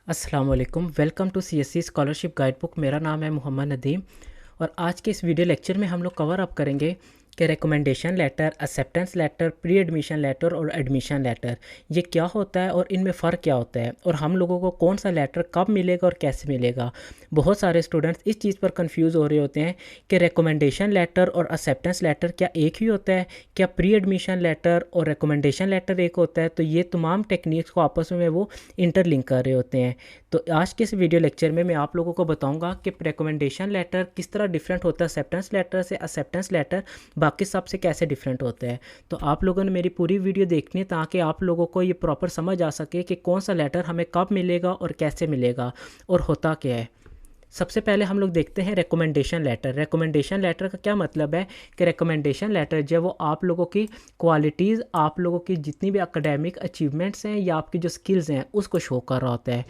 अस्सलाम वालेकुम, welcome to CSC scholarship guide book. मेरा नाम है मोहम्मद नदीम और आज के इस वीडियो लेक्चर में हम लोग कवर अप करेंगे कि recommendation letter, acceptance letter, pre admission letter और एडमिशन लेटर ये क्या होता है और इनमें फ़र्क क्या होता है और हम लोगों को कौन सा लेटर कब मिलेगा और कैसे मिलेगा। बहुत सारे स्टूडेंट्स इस चीज़ पर कंफ्यूज हो रहे होते हैं कि रिकमेंडेशन लेटर और एक्सेप्टेंस लेटर क्या एक ही होता है, क्या प्री एडमिशन लेटर और रिकमेंडेशन लेटर एक होता है। तो ये तमाम टेक्निक्स को आपस में वो इंटरलिंक कर रहे होते हैं। तो आज के इस वीडियो लेक्चर में मैं आप लोगों को बताऊंगा कि रिकमेंडेशन लेटर किस तरह डिफरेंट होता है एक्सेप्टेंस लेटर से, एक्सेप्टेंस लेटर बाकी सब से कैसे डिफरेंट होता है। तो आप लोगों ने मेरी पूरी वीडियो देखनी है ताकि आप लोगों को ये प्रॉपर समझ आ सके कि कौन सा लेटर हमें कब मिलेगा और कैसे मिलेगा और होता क्या है। सबसे पहले हम लोग देखते हैं रिकमेंडेशन लेटर। रिकमेंडेशन लेटर का क्या मतलब है कि रिकमेंडेशन लेटर जो वो आप लोगों की क्वालिटीज़, आप लोगों की जितनी भी एकेडमिक अचीवमेंट्स हैं या आपकी जो स्किल्स हैं उसको शो कर रहा होता है।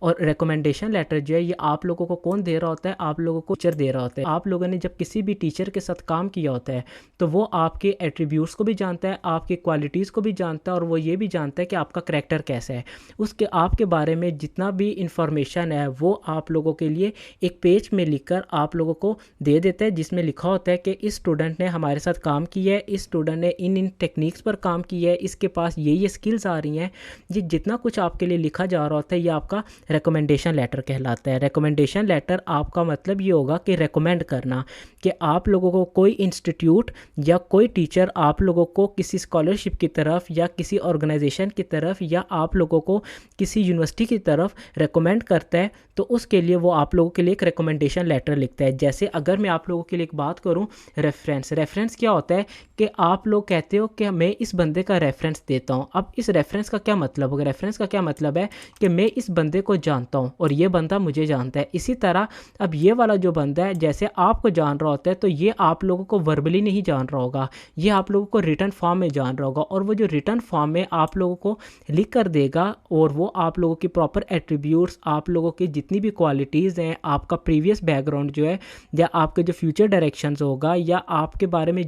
और रिकमेंडेशन लेटर जो है ये आप लोगों को कौन दे रहा होता है, आप लोगों को टीचर दे रहा होता है। आप लोगों ने जब किसी भी टीचर के साथ काम किया होता है तो वो आपके एट्रीब्यूट्स को भी जानता है, आपकी क्वालिटीज़ को भी जानता है और वो ये भी जानता है कि आपका करैक्टर कैसा है। उसके आपके बारे में जितना भी इंफॉर्मेशन है वो आप लोगों के लिए एक पेज में लिखकर आप लोगों को दे देता है, जिसमें लिखा होता है कि इस स्टूडेंट ने हमारे साथ काम किया है, इस स्टूडेंट ने इन टेक्निक्स पर काम किया है, इसके पास ये स्किल्स आ रही हैं। ये जितना कुछ आपके लिए लिखा जा रहा होता है ये आपका रिकमेंडेशन लेटर कहलाता है। रिकमेंडेशन लेटर आपका मतलब ये होगा कि रिकमेंड करना, कि आप लोगों को कोई इंस्टीट्यूट या कोई टीचर आप लोगों को किसी स्कॉलरशिप की तरफ या किसी ऑर्गेनाइजेशन की तरफ या आप लोगों को किसी यूनिवर्सिटी की तरफ रिकमेंड करता है तो उसके लिए वो आप लोगों के लिए एक रिकमेंडेशन लेटर लिखता है। जैसे अगर मैं आप लोगों के लिए एक बात करूं, रेफरेंस क्या होता है कि आप लोग कहते हो कि मैं इस बंदे का रेफरेंस देता हूं। अब इस रेफरेंस का क्या मतलब होगा? रेफरेंस का क्या मतलब है कि मैं इस बंदे को जानता हूं और ये बंदा मुझे जानता है। इसी तरह अब ये वाला जो बंदा है जैसे आपको जान रहा होता है तो ये आप लोगों को वर्बली नहीं जान रहा होगा, ये आप लोगों को रिटर्न फॉर्म में जान रहा होगा और वो जो रिटर्न फॉर्म में आप लोगों को लिख कर देगा और वो आप लोगों की प्रॉपर एट्रीब्यूट्स, आप लोगों की जितनी भी क्वालिटीज़ हैं, आपका प्रीवियस बैकग्राउंड जो है या आपके जो फ्यूचर डायरेक्शंस होगा या आपके बारे में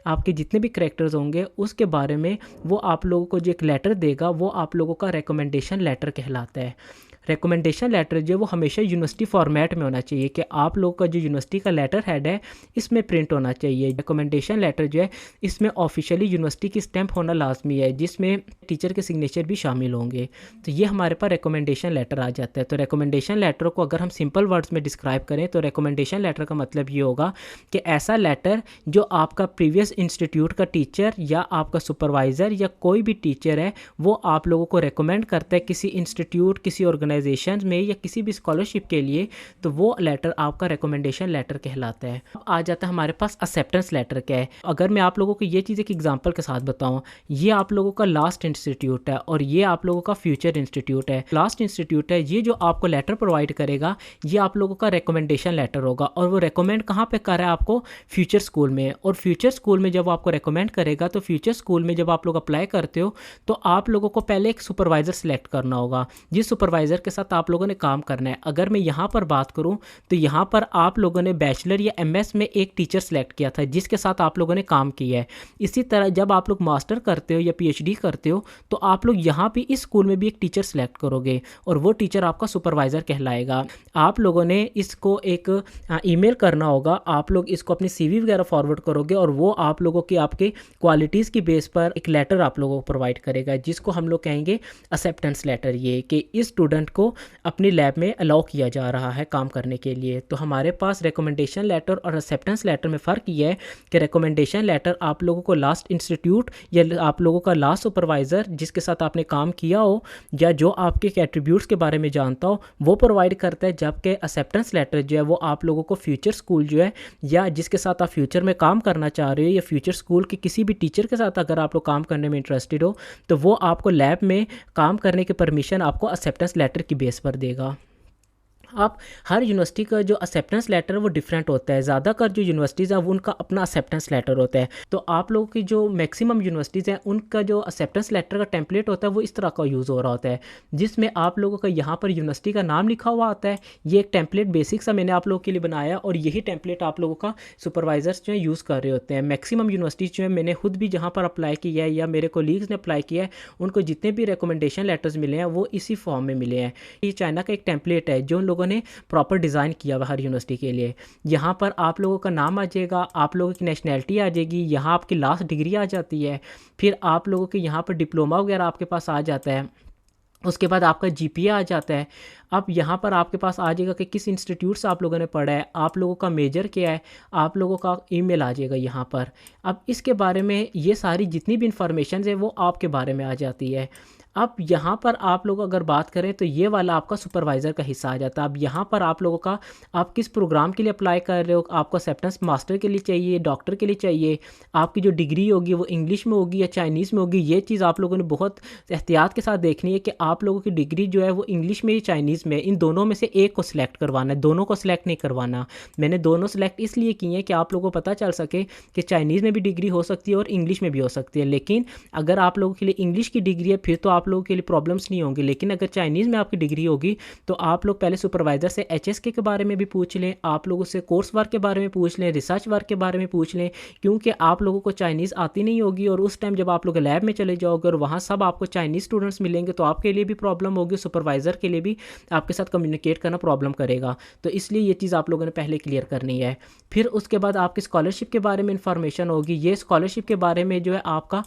आपके जितने भी करैक्टर्स होंगे उसके बारे में वो आप लोगों को जो एक लेटर देगा वो आप लोगों का रिकमेंडेशन लेटर कहलाता है। रिकमेंडेशन लेटर जो वो हमेशा यूनिवर्सिटी फॉर्मेट में होना चाहिए कि आप लोगों का जो यूनिवर्सिटी का लेटर हेड है इसमें प्रिंट होना चाहिए। रिकमेंडेशन लेटर जो है इसमें ऑफिशियली यूनिवर्सिटी की स्टैंप होना लाजमी है, जिसमें टीचर के सिग्नेचर भी शामिल होंगे। तो ये हमारे पास रिकमेंडेशन लेटर आ जाता है। तो रिकमेंडेशन लेटर को अगर हम सिंपल वर्ड्स में डिस्क्राइब करें तो रिकमेंडेशन लेटर का मतलब ये होगा कि ऐसा लेटर जो आपका प्रीवियस इंस्टीट्यूट का टीचर या आपका सुपरवाइज़र या कोई भी टीचर है वो आप लोगों को रिकमेंड करता है किसी इंस्टीट्यूट, किसी ऑर्गेनाइजेशन में या किसी भी स्कॉलरशिप के लिए, तो वो लेटर आपका रिकमेंडेशन लेटर कहलाता है। अब आ जाता है हमारे पास एक्सेप्टेंस लेटर क्या है। अगर मैं आप लोगों को ये चीज़ एक एग्जांपल के साथ बताऊं, ये आप लोगों का लास्ट इंस्टीट्यूट है और ये आप लोगों का फ्यूचर इंस्टीट्यूट है। लास्ट इंस्टीट्यूट है, ये जो आपको लेटर प्रोवाइड करेगा ये आप लोगों का रिकमेंडेशन लेटर होगा और वो रिकमेंड कहाँ पे कर रहा है आपको? फ्यूचर स्कूल में। और फ्यूचर स्कूल में जब आपको रिकमेंड करेगा तो फ्यूचर स्कूल में जब आप लोग अप्लाई करते हो तो आप लोगों को पहले एक सुपरवाइज़र सेलेक्ट करना होगा, जिस सुपरवाइज़र के साथ आप लोगों ने काम करना है। अगर मैं यहाँ पर बात करूँ तो यहाँ पर आप लोगों ने बैचलर या एमएस में एक टीचर सेलेक्ट किया था जिसके साथ आप लोगों ने काम किया है। इसी तरह जब आप लोग मास्टर करते हो या पीएचडी करते हो तो आप लोग यहाँ भी इस स्कूल में भी एक टीचर सेलेक्ट करोगे और वो टीचर आपका सुपरवाइज़र कहलाएगा। आप लोगों ने इसको एक ईमेल करना होगा, आप लोग इसको अपनी सीवी वगैरह फॉरवर्ड करोगे और वो आप लोगों की आपके क्वालिटीज़ की बेस पर एक लेटर आप लोगों को प्रोवाइड करेगा जिसको हम लोग कहेंगे एक्सेप्टेंस लेटर। ये कि इस स्टूडेंट को अपनी लैब में अलाउ किया जा रहा है काम करने के लिए। तो हमारे पास रिकमेंडेशन लेटर और एक्सेप्टेंस लेटर में फ़र्क ये है कि रिकमेंडेशन लेटर आप लोगों को लास्ट इंस्टीट्यूट या आप लोगों का लास्ट सुपरवाइज़र जिसके साथ आपने काम किया हो या जो आपके एट्रीब्यूट्स के बारे में जानता हो वो प्रोवाइड करता है, जबकि एक्सेप्टेंस लेटर जो है वो आप लोगों को फ्यूचर स्कूल जो है या जिसके साथ आप फ्यूचर में काम करना चाह रहे हो या फ्यूचर स्कूल के किसी भी टीचर के साथ अगर आप लोग काम करने में इंटरेस्टेड हो तो वो आपको लैब में काम करने की परमिशन आपको एक्सेप्टेंस लेटर की बेस पर देगा। आप हर यूनिवर्सिटी का जो एक्सेप्टेंस लेटर वो डिफरेंट होता है। ज़्यादातर जो यूनिवर्सिटीज़ हैं वो उनका अपना एक्सेप्टेंस लेटर होता है। तो आप लोगों की जो मैक्सिमम यूनिवर्सिटीज़ हैं उनका जो एक्सेप्टेंस लेटर का टेम्पलेट होता है वो इस तरह का यूज़ हो रहा होता है, जिसमें आप लोगों का यहाँ पर यूनिवर्सिटी का नाम लिखा हुआ आता है। ये एक टेम्पलेट बेसिक सा मैंने आप लोगों के लिए बनाया और यही टेम्पलेट आप लोगों का सुपरवाइजर्स जो है यूज़ कर रहे होते हैं। मैक्सिमम यूनिवर्सिटीज़ जो है मैंने खुद भी जहाँ पर अप्लाई किया है या मेरे कोलीग्स ने अप्लाई किया है, उनको जितने भी रिकमेंडेशन लेटर्स मिले हैं वो इसी फॉर्म में मिले हैं। ये चाइना का एक टेम्पलेट है जो उन लोगों ने प्रॉपर डिज़ाइन किया हुआ हर यूनिवर्सिटी के लिए। यहाँ पर आप लोगों का नाम आ जाएगा, आप लोगों की नेशनैलिटी आ जाएगी, यहाँ आपकी लास्ट डिग्री आ जाती है, फिर आप लोगों के यहाँ पर डिप्लोमा वगैरह आपके पास आ जाता है, उसके बाद आपका जीपीए आ जाता है। अब यहाँ पर आपके पास आ जाएगा कि किस इंस्टीट्यूट से आप लोगों ने पढ़ा है, आप लोगों का मेजर क्या है, आप लोगों का ईमेल आ जाएगा यहाँ पर। अब इसके बारे में ये सारी जितनी भी इंफॉर्मेशन है वो आपके बारे में आ जाती है। अब यहाँ पर आप लोग अगर बात करें तो ये वाला आपका सुपरवाइज़र का हिस्सा आ जाता है। अब यहाँ पर आप लोगों का आप किस प्रोग्राम के लिए अप्लाई कर रहे हो, आपको एक्सेप्टेंस मास्टर के लिए चाहिए, डॉक्टर के लिए चाहिए, आपकी जो डिग्री होगी वो इंग्लिश में होगी या चाइनीज़ में होगी। ये चीज़ आप लोगों ने बहुत एहतियात के साथ देखनी है कि आप लोगों की डिग्री जो है वो इंग्लिश में या चाइनीज़ में, इन दोनों में से एक को सिलेक्ट करवाना है, दोनों को सिलेक्ट नहीं करवाना। मैंने दोनों सिलेक्ट इसलिए किए हैं कि आप लोगों को पता चल सके कि चाइनीज़ में भी डिग्री हो सकती है और इंग्लिश में भी हो सकती है। लेकिन अगर आप लोगों के लिए इंग्लिश की डिग्री है फिर तो आप लोगों के लिए प्रॉब्लम्स नहीं होंगी, लेकिन अगर चाइनीज़ में आपकी डिग्री होगी तो आप लोग पहले सुपरवाइज़र से HSK के बारे में भी पूछ लें, आप लोगों से कोर्स वर्क के बारे में पूछ लें, रिसर्च वर्क के बारे में पूछ लें, क्योंकि आप लोगों को चाइनीज़ आती नहीं होगी और उस टाइम जब आप लोग लैब में चले जाओगे और वहाँ सब आपको चाइनीज़ स्टूडेंट्स मिलेंगे तो आपके लिए भी प्रॉब्लम होगी, सुपरवाइज़र के लिए भी आपके साथ कम्युनिकेट करना प्रॉब्लम करेगा। तो इसलिए ये चीज़ आप लोगों ने पहले क्लियर करनी है। फिर उसके बाद आपकी स्कॉलरशिप के बारे में इंफॉर्मेशन होगी। ये स्कॉलरशिप के बारे में जो है आपका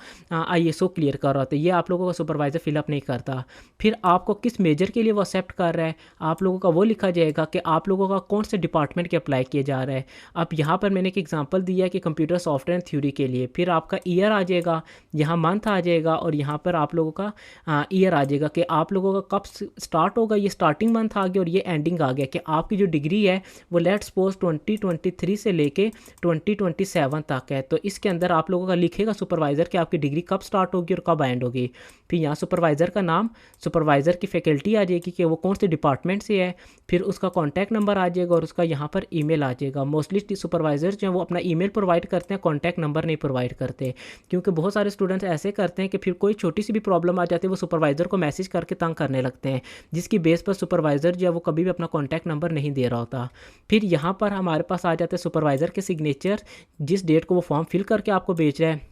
ISO क्लियर कर रहा होता है, ये आप लोगों का सुपरवाइज़र फिलअप नहीं करता। फिर आपको किस मेजर के लिए वो एक्सेप्ट कर रहा है आप लोगों का वो लिखा जाएगा कि आप लोगों का कौन से डिपार्टमेंट के अप्लाई किया जा रहा है। अब यहाँ पर मैंने एक एग्जांपल दिया है कि कंप्यूटर सॉफ्टवेयर एंड थ्योरी के लिए, फिर आपका ईयर आ जाएगा, यहाँ मंथ आ जाएगा और यहाँ पर आप लोगों का ईयर आ जाएगा कि आप लोगों का कब स्टार्ट होगा, ये स्टार्टिंग मंथ आ गया और ये एंडिंग आ गया कि आपकी जो डिग्री है वो लेट्स सपोज 2023 से लेके 2027 तक है। तो इसके अंदर आप लोगों का लिखेगा सुपरवाइज़र कि आपकी डिग्री कब स्टार्ट होगी और कब एंड होगी। फिर यहाँ सुपरवाइज़र का नाम, सुपरवाइज़र की फैकल्टी आ जाएगी कि वो कौन से डिपार्टमेंट से है, फिर उसका कॉन्टैक्ट नंबर आ जाएगा और उसका यहाँ पर ईमेल आ जाएगा। मोस्टली सुपरवाइज़र जो हैं वो अपना ईमेल प्रोवाइड करते हैं, कॉन्टैक्ट नंबर नहीं प्रोवाइड करते, क्योंकि बहुत सारे स्टूडेंट्स ऐसे करते हैं कि फिर कोई छोटी सी भी प्रॉब्लम आ जाती है वो सुपरवाइज़र को मैसेज करके तंग करने लगते हैं, जिसकी बेस पर सुपरवाइज़र जो है वो कभी भी अपना कॉन्टैक्ट नंबर नहीं दे रहा होता। फिर यहाँ पर हमारे पास आ जाते हैं सुपरवाइज़र के सिग्नेचर, जिस डेट को वो फॉर्म फिल करके आपको भेज रहा है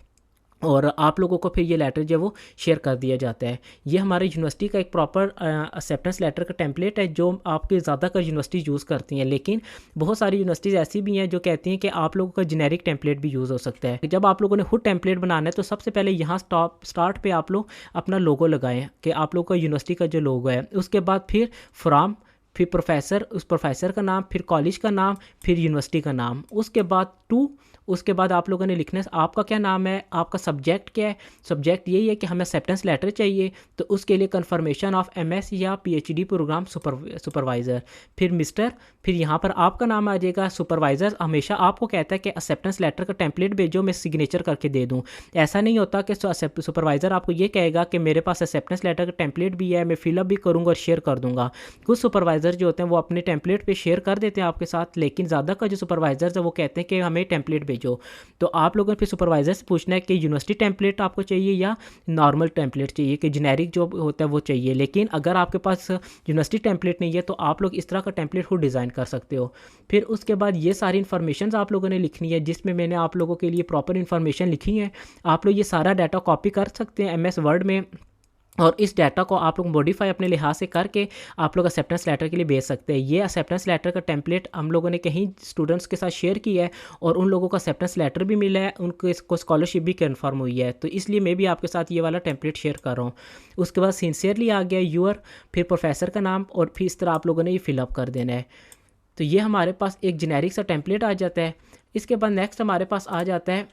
और आप लोगों को फिर ये लेटर जो है वो शेयर कर दिया जाता है। ये हमारे यूनिवर्सिटी का एक प्रॉपर एक्सेप्टेंस लेटर का टेम्पलेट है जो आपके ज़्यादातर यूनिवर्सिटी यूज़ करती हैं, लेकिन बहुत सारी यूनिवर्सिटीज़ ऐसी भी हैं जो कहती हैं कि आप लोगों का जेनेरिक टेम्पलेट भी यूज़ हो सकता है। जब आप लोगों ने खुद टेम्पलेट बनाना है तो सबसे पहले यहाँ स्टार्ट पे आप लोग अपना लोगो लगाएं कि आप लोग का यूनिवर्सिटी का जो लोगो है, उसके बाद फिर फ्रॉम, फिर प्रोफेसर, उस प्रोफेसर का नाम, फिर कॉलेज का नाम, फिर यूनिवर्सिटी का नाम, उसके बाद टू, उसके बाद आप लोगों ने लिखना है आपका क्या नाम है, आपका सब्जेक्ट क्या है। सब्जेक्ट यही है कि हमें एक्सेप्टेंस लेटर चाहिए, तो उसके लिए कन्फर्मेशन ऑफ MS या PhD प्रोग्राम सुपरवाइज़र, फिर मिस्टर, फिर यहाँ पर आपका नाम आ जाएगा। सुपरवाइज़र हमेशा आपको कहता है कि एक्सेप्टेंस लेटर का टेम्पलेट भेजो, मैं सिग्नेचर करके दे दूँ। ऐसा नहीं होता कि सुपरवाइज़र आपको ये कहेगा कि मेरे पास एक्सेप्टेंस लेटर का टेम्पलेट भी है, मैं फिलअप भी करूँगा और शेयर कर दूँगा। कुछ सुपरवाइज़र जो होते हैं वो अपने टेम्पलेट पे शेयर कर देते हैं आपके साथ, लेकिन ज़्यादा का जो सुपरवाइज़र्स है वो कहते हैं कि हमें टेम्पलेट भेजो। तो आप लोगों ने फिर सुपरवाइज़र से पूछना है कि यूनिवर्सिटी टेम्पलेट आपको चाहिए या नॉर्मल टेम्पलेट चाहिए, कि जेनेरिक जो होता है वो चाहिए। लेकिन अगर आपके पास यूनिवर्सिटी टेम्पलेट नहीं है तो आप लोग इस तरह का टेम्पलेट खुद डिज़ाइन कर सकते हो। फिर उसके बाद ये सारी इन्फॉर्मेशन आप लोगों ने लिखनी है, जिसमें मैंने आप लोगों के लिए प्रॉपर इन्फॉर्मेशन लिखी है। आप लोग ये सारा डाटा कॉपी कर सकते हैं MS वर्ड में, और इस डाटा को आप लोग मॉडिफाई अपने लिहाज से करके आप लोग एक्सेप्टेंस लेटर के लिए भेज सकते हैं। ये एक्सेप्टेंस लेटर का टेम्पलेट हम लोगों ने कहीं स्टूडेंट्स के साथ शेयर किया है और उन लोगों को एक्सेप्टेंस लेटर भी मिला है, उनको इसको स्कॉलरशिप भी कन्फर्म हुई है, तो इसलिए मैं भी आपके साथ ये वाला टेम्पलेट शेयर कर रहा हूँ। उसके बाद सिंसियरली आ गया यूअर, फिर प्रोफेसर का नाम, और फिर इस तरह आप लोगों ने ये फिलअप कर देना है। तो ये हमारे पास एक जेनेरिक सा टेम्पलेट आ जाता है। इसके बाद नेक्स्ट हमारे पास आ जाता है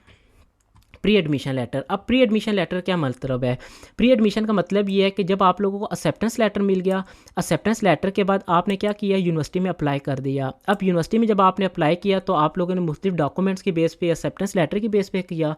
प्री एडमिशन लेटर। अब प्री एडमिशन लेटर क्या मतलब है? प्री एडमिशन का मतलब ये है कि जब आप लोगों को एक्सेप्टेंस लेटर मिल गया, एक्सेप्टेंस लेटर के बाद आपने क्या किया, यूनिवर्सिटी में अप्लाई कर दिया। अब यूनिवर्सिटी में जब आपने अप्लाई किया तो आप लोगों ने मुख्तलिफ डॉक्यूमेंट्स की बेस पे, एक्सेप्टेंस लेटर की बेस पे किया।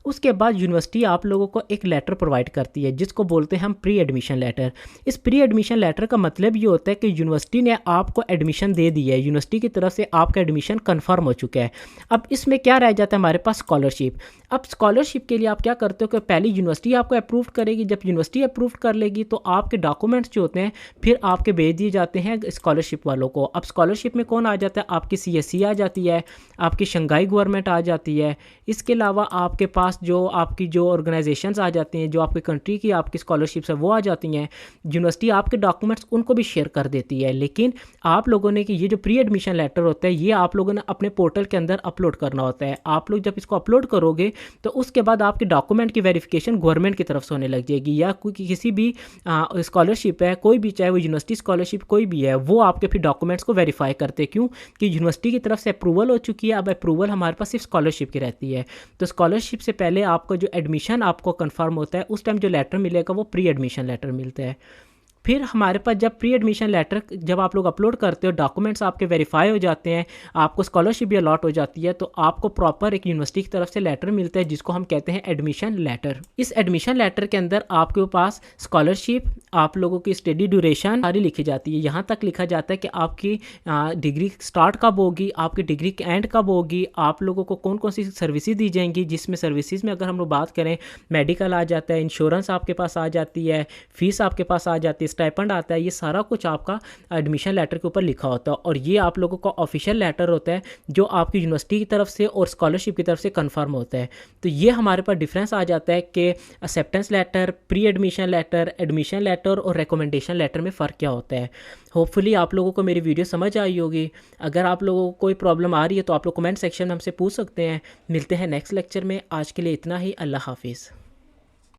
उसके बाद यूनिवर्सिटी आप लोगों को एक लेटर प्रोवाइड करती है जिसको बोलते हैं हम प्री एडमिशन लेटर। इस प्री एडमिशन लेटर का मतलब ये होता है कि यूनिवर्सिटी ने आपको एडमिशन दे दी है, यूनिवर्सिटी की तरफ से आपका एडमिशन कन्फर्म हो चुका है। अब इसमें क्या रह जाता है हमारे पास, स्कॉलरशिप। अब स्कॉलरशिप के लिए आप क्या करते हो कि पहले यूनिवर्सिटी आपको अप्रूव करेगी, जब यूनिवर्सिटी अप्रूव कर लेगी तो आपके डॉक्यूमेंट्स जो होते हैं फिर आपके भेज दिए जाते हैं स्कॉलरशिप वालों को। अब स्कॉलरशिप में कौन आ जाता है, आपकी CSE आ जाती है, आपकी शंघाई गवर्नमेंट आ जाती है। इसके अलावा आपके पास जो आपकी जो ऑर्गेनाइजेशंस आ जाती हैं, जो आपकी कंट्री की आपकी स्कॉलरशिप्स है वो आ जाती हैं। यूनिवर्सिटी आपके डॉक्यूमेंट्स उनको भी शेयर कर देती है। लेकिन आप लोगों ने कि ये जो प्री एडमिशन लेटर होता है ये आप लोगों ने अपने पोर्टल के अंदर अपलोड करना होता है। आप लोग जब इसको अपलोड करोगे तो उसके बाद आपके डॉक्यूमेंट की वेरिफिकेशन गवर्नमेंट की तरफ से होने लग जाएगी, या कोई किसी भी स्कॉलरशिप है कोई भी, चाहे वो यूनिवर्सिटी स्कॉलरशिप कोई भी है, वो आपके फिर डॉक्यूमेंट्स को वेरीफाई करते हैं। क्यों कि यूनिवर्सिटी की तरफ से अप्रूवल हो चुकी है, अब अप्रूवल हमारे पास सिर्फ स्कॉलरशिप की रहती है। तो स्कॉलरशिप से पहले आपका जो एडमिशन आपको कंफर्म होता है उस टाइम जो लेटर मिलेगा वो प्री एडमिशन लेटर मिलता है। फिर हमारे पास जब प्री एडमिशन लेटर जब आप लोग अपलोड करते हो, डॉक्यूमेंट्स आपके वेरीफाई हो जाते हैं, आपको स्कॉलरशिप भी अलॉट हो जाती है, तो आपको प्रॉपर एक यूनिवर्सिटी की तरफ से लेटर मिलता है जिसको हम कहते हैं एडमिशन लेटर। इस एडमिशन लेटर के अंदर आपके पास स्कॉलरशिप, आप लोगों की स्टडी ड्यूरेशन सारी लिखी जाती है। यहाँ तक लिखा जाता है कि आपकी डिग्री स्टार्ट कब होगी, आपकी डिग्री की एंड कब होगी, आप लोगों को कौन कौन सी सर्विसेज दी जाएंगी, जिसमें सर्विसेज में अगर हम लोग बात करें मेडिकल आ जाता है, इंश्योरेंस आपके पास आ जाती है, फीस आपके पास आ जाती है, स्टाइपेंड आता है। ये सारा कुछ आपका एडमिशन लेटर के ऊपर लिखा होता है और ये आप लोगों का ऑफिशियल लेटर होता है जो आपकी यूनिवर्सिटी की तरफ से और स्कॉलरशिप की तरफ से कंफर्म होता है। तो ये हमारे पास डिफरेंस आ जाता है कि acceptance letter, pre admission letter, admission letter और रिकमेंडेशन लेटर में फ़र्क क्या होता है। होपफुली आप लोगों को मेरी वीडियो समझ आई होगी। अगर आप लोगों को कोई प्रॉब्लम आ रही है तो आप लोग कमेंट सेक्शन में हमसे पूछ सकते हैं। मिलते हैं नेक्स्ट लेक्चर में। आज के लिए इतना ही। अल्लाह हाफिज़।